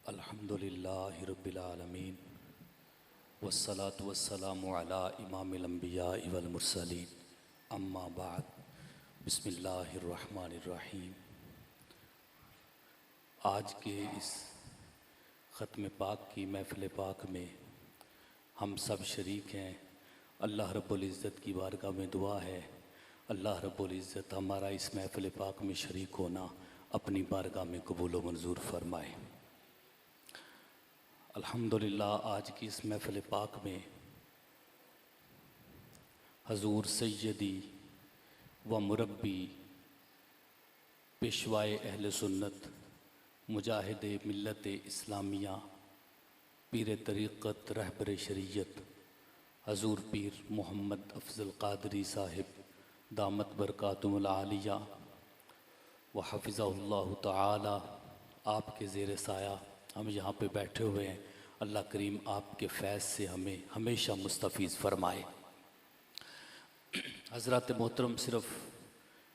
अल्हम्दुलिल्लाहि रब्बिल आलमीन वस्सलातु वस्सलामु अला इमामिल अंबिया वल मुरसलीन अम्मा बाद बिस्मिल्लाहिर रहमानिर रहीम। आज के इस ख़त्म पाक की महफ़िल पाक में हम सब शरीक हैं। अल्लाह रब्बुल इज़्ज़त की बारगाह में दुआ है, अल्लाह रब्बुल इज़्ज़त हमारा इस महफ़िल पाक में शरीक होना अपनी बारगाह में कबूल व मंजूर फरमाए। अल्हम्दुलिल्लाह आज की इस महफ़िल पाक में हजूर सैयदी व मुरब्बी पेशवाए अहले सुन्नत मुजाहिद मिल्लत इस्लामिया पीर तरीक़त रहबर शरीयत हजूर पीर मोहम्मद अफ़ज़ल क़ादरी साहिब दामत बरकातुहुल आलिया व हफ़िज़हुल्लाहु तआला आपके ज़ेर साया हम यहाँ पे बैठे हुए हैं। अल्लाह करीम आपके फैज़ से हमें हमेशा मुस्तफ़ीज़ फ़रमाए। हज़रात मोहतरम, सिर्फ़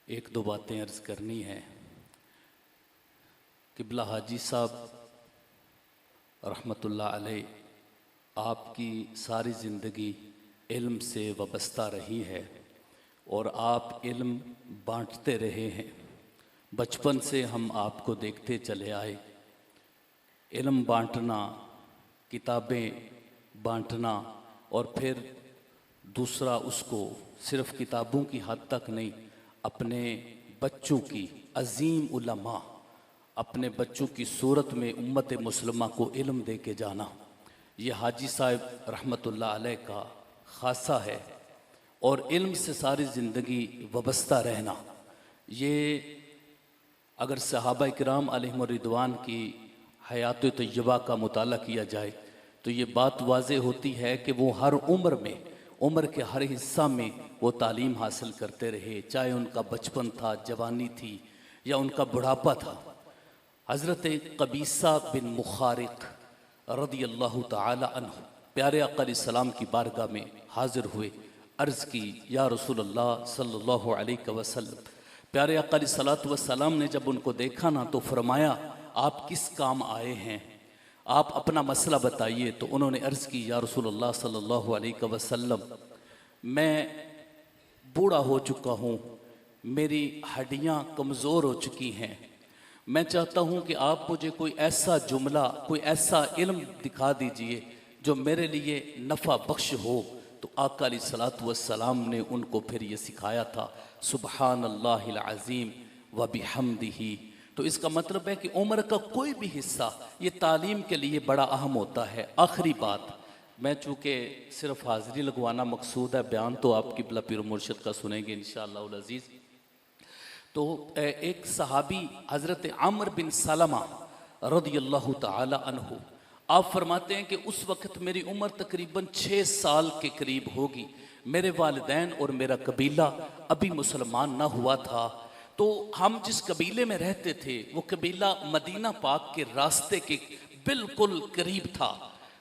एक दो बातें अर्ज़ करनी है। क़िबला हाजी साहब रहमतुल्लाह अलैह, आपकी सारी ज़िंदगी इल्म से वाबस्ता रही है और आप इल्म बाँटते रहे हैं। बचपन से हम आपको देखते चले आए। इल्म बाँटना, किताबें बाँटना और फिर दूसरा उसको सिर्फ़ किताबों की हद तक नहीं, अपने बच्चों की अज़ीम उलमा, अपने बच्चों की सूरत में उम्मत मुस्लिमा को इल्म दे के जाना, ये हाजी साहब रहमतुल्लाह अलैह का ख़ासा है। और इल्म से सारी ज़िंदगी वाबस्ता रहना, ये अगर सहाबा इकराम अलैहिम रिदवान की हयात तय्यबा का मुताला किया जाए तो ये बात वाज़े होती है कि वो हर उम्र में, उम्र के हर हिस्सा में वो तालीम हासिल करते रहे, चाहे उनका बचपन था, जवानी थी या उनका बुढ़ापा था। हज़रत कबीसा बिन मुखारिक रदियल्लाहु ताला अन्हु प्यारे आका अलैहिस्सलाम की बारगाह में हाज़िर हुए। अर्ज़ की, या रसूलल्लाह सल्लल्लाहु अलैहि वसल्लम। प्यारे आका अलैहिस्सलातु वस्सलाम ने जब उनको देखा ना तो फरमाया, आप किस काम आए हैं, आप अपना मसला बताइए। तो उन्होंने अर्ज़ की, या रसूलल्लाह सल्लल्लाहु अलैहि वसल्लम, मैं बूढ़ा हो चुका हूँ, मेरी हड्डियाँ कमज़ोर हो चुकी हैं, मैं चाहता हूँ कि आप मुझे कोई ऐसा जुमला, कोई ऐसा इल्म दिखा दीजिए जो मेरे लिए नफ़ा बख्श हो। तो आका अलैहिस्सलातु वस्सलाम ने उनको फिर ये सिखाया था, सुबहानल्लाहिल अज़ीम व बिहम्दिही। तो इसका मतलब है कि उम्र का कोई भी हिस्सा ये तालीम के लिए बड़ा अहम होता है। आखिरी बात, मैं चूँकि सिर्फ हाज़िरी लगवाना मकसूद है, बयान तो आपकी क़िबला पीर मुर्शिद का सुनेंगे इंशाअल्लाह अज़ीज़। तो एक सहाबी हज़रत आमिर बिन सलमा रदियल्लाहु ताला अन्हु, आप फरमाते हैं कि उस वक़्त मेरी उम्र तकरीबन 6 साल के करीब होगी। मेरे वालिदैन और मेरा कबीला अभी मुसलमान ना हुआ था। तो हम जिस कबीले में रहते थे वो कबीला मदीना पाक के रास्ते के बिल्कुल करीब था।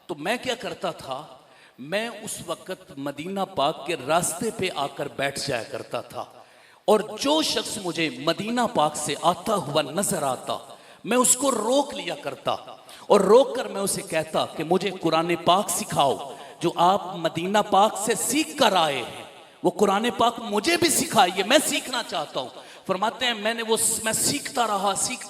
तो मैं क्या करता था, मैं उस वक़्त मदीना पाक के रास्ते पे आकर बैठ जाया करता था और जो शख्स मुझे मदीना पाक से आता हुआ नजर आता मैं उसको रोक लिया करता और रोक कर मैं उसे कहता कि मुझे कुरान पाक सिखाओ, जो आप मदीना पाक से सीख कर आए हैं वो कुरान पाक मुझे भी सिखाइए, मैं सीखना चाहता हूँ। फरमाते हैं मैं सीखता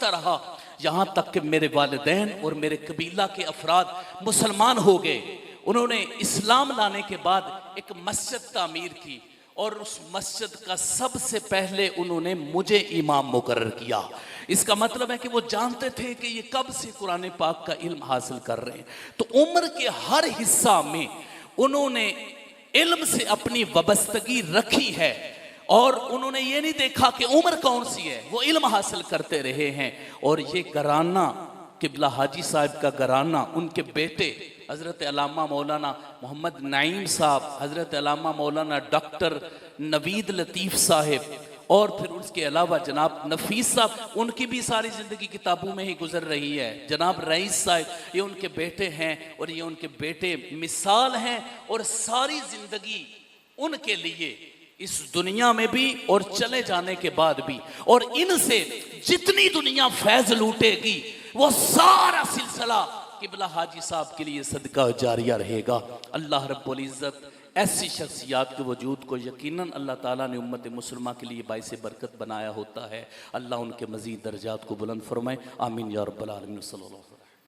रहा यहाँ तक कि मेरे वालिदैन और मेरे कबीला के अफराद मुसलमान हो गए। उन्होंने इस्लाम लाने के बाद एक मस्जिद तामीर की और उस मस्जिद का सबसे पहले उन्होंने मुझे इमाम मुकर्रर किया। इसका मतलब है कि वो जानते थे कि ये कब से कुरान पाक का इल्म हासिल कर रहे हैं। तो उम्र के हर हिस्सा में उन्होंने इल्म से अपनी वाबस्तगी रखी है और उन्होंने ये नहीं देखा कि उम्र कौन सी है, वो इल्म हासिल करते रहे हैं। और ये घराना क़िबला हाजी साहब का घराना, उनके बेटे हज़रत अल्लामा मौलाना मोहम्मद नईम साहब, हज़रत अल्लामा मौलाना डॉक्टर नवीद लतीफ़ साहिब और फिर उसके अलावा जनाब नफीस साहब, उनकी भी सारी ज़िंदगी किताबों में ही गुजर रही है। जनाब रईस साहब, ये उनके बेटे हैं और ये उनके बेटे मिसाल हैं और सारी ज़िंदगी उनके लिए इस दुनिया में भी और चले जाने के बाद भी। और इनसे जितनी दुनिया फैज़ लूटेगी वो सारा सिलसिला हौसला किबला हाजी साहब के लिए सदका जारिया रहेगा। अल्लाह रब्बुल इज़्ज़त ऐसी शख्सियात के वजूद को यकीनन अल्लाह ताला ने उम्मत मुसलमा के लिए बाइस बरकत बनाया होता है। अल्लाह उनके मज़ीद दर्जात को बुलंद फरमाए। आमीन या रब्बल आलमीन। सल्लल्लाहु अलैहि वसल्लम।